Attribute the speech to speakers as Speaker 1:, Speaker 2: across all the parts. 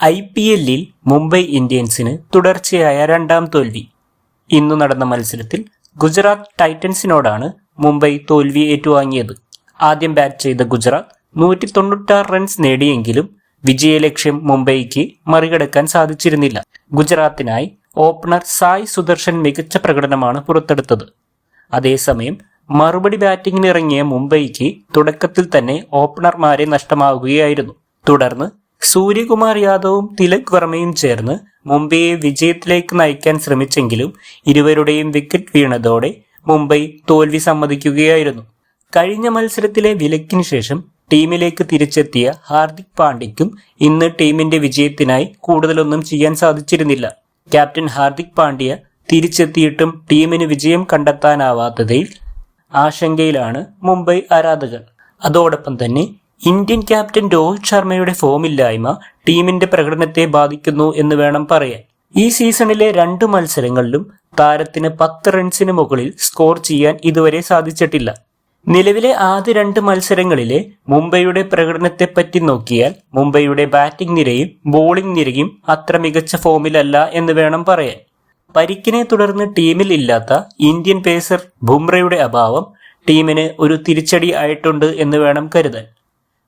Speaker 1: IPLൽ മുംബൈ ഇന്ത്യൻസിന് തുടർച്ചയായ രണ്ടാം തോൽവി. ഇന്നു നടന്ന മത്സരത്തിൽ ഗുജറാത്ത് ടൈറ്റൻസിനോടാണ് മുംബൈ തോൽവി ഏറ്റുവാങ്ങിയത്. ആദ്യം ബാറ്റ് ചെയ്ത ഗുജറാത്ത് 196 റൺസ് നേടിയെങ്കിലും വിജയലക്ഷ്യം മുംബൈക്ക് മറികടക്കാൻ സാധിച്ചിരുന്നില്ല. ഗുജറാത്തിനായി ഓപ്പണർ സായ് സുദർശൻ മികച്ച പ്രകടനമാണ് പുറത്തെടുത്തത്. അതേസമയം മറുപടി ബാറ്റിംഗിനിറങ്ങിയ മുംബൈക്ക് തുടക്കത്തിൽ തന്നെ ഓപ്പണർമാരെ നഷ്ടമാവുകയായിരുന്നു. തുടർന്ന് സൂര്യകുമാർ യാദവും തിലക് വർമ്മയും ചേർന്ന് മുംബൈയെ വിജയത്തിലേക്ക് നയിക്കാൻ ശ്രമിച്ചെങ്കിലും ഇരുവരുടെയും വിക്കറ്റ് വീണതോടെ മുംബൈ തോൽവി സമ്മതിക്കുകയായിരുന്നു. കഴിഞ്ഞ മത്സരത്തിലെ വിലക്കിന് ശേഷം ടീമിലേക്ക് തിരിച്ചെത്തിയ ഹാർദിക് പാണ്ഡ്യയ്ക്കും ഇന്ന് ടീമിന്റെ വിജയത്തിനായി കൂടുതലൊന്നും ചെയ്യാൻ സാധിച്ചിരുന്നില്ല. ക്യാപ്റ്റൻ ഹാർദിക് പാണ്ഡ്യ തിരിച്ചെത്തിയിട്ടും ടീമിന് വിജയം കണ്ടെത്താനാവാത്തതിൽ ആശങ്കയിലാണ് മുംബൈ ആരാധകർ. അതോടൊപ്പം തന്നെ ഇന്ത്യൻ ക്യാപ്റ്റൻ രോഹിത് ശർമ്മയുടെ ഫോമില്ലായ്മ ടീമിന്റെ പ്രകടനത്തെ ബാധിക്കുന്നു എന്ന് വേണം പറയാൻ. ഈ സീസണിലെ 2 മത്സരങ്ങളിലും താരത്തിന് 10 റൺസിന് മുകളിൽ സ്കോർ ചെയ്യാൻ ഇതുവരെ സാധിച്ചിട്ടില്ല. നിലവിലെ ആദ്യ 2 മത്സരങ്ങളിലെ മുംബൈയുടെ പ്രകടനത്തെപ്പറ്റി നോക്കിയാൽ മുംബൈയുടെ ബാറ്റിംഗ് നിരയും ബോളിംഗ് നിരയും അത്ര മികച്ച ഫോമിലല്ല എന്ന് വേണം പറയാൻ. പരിക്കിനെ തുടർന്ന് ടീമിൽ ഇല്ലാത്ത ഇന്ത്യൻ പേസർ ബുംറയുടെ അഭാവം ടീമിന് ഒരു തിരിച്ചടി ആയിട്ടുണ്ട് എന്ന് വേണം കരുതാൻ.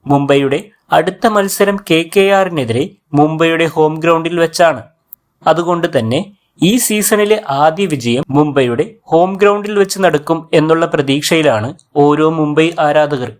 Speaker 1: മുംബൈയുടെ അടുത്ത മത്സരം KKRനെതിരെ മുംബൈയുടെ ഹോം ഗ്രൗണ്ടിൽ വെച്ചാണ്. അതുകൊണ്ട് തന്നെ ഈ സീസണിലെ ആദ്യ വിജയം മുംബൈയുടെ ഹോം ഗ്രൗണ്ടിൽ വെച്ച് നടക്കും എന്നുള്ള പ്രതീക്ഷയിലാണ് ഓരോ മുംബൈ ആരാധകർ.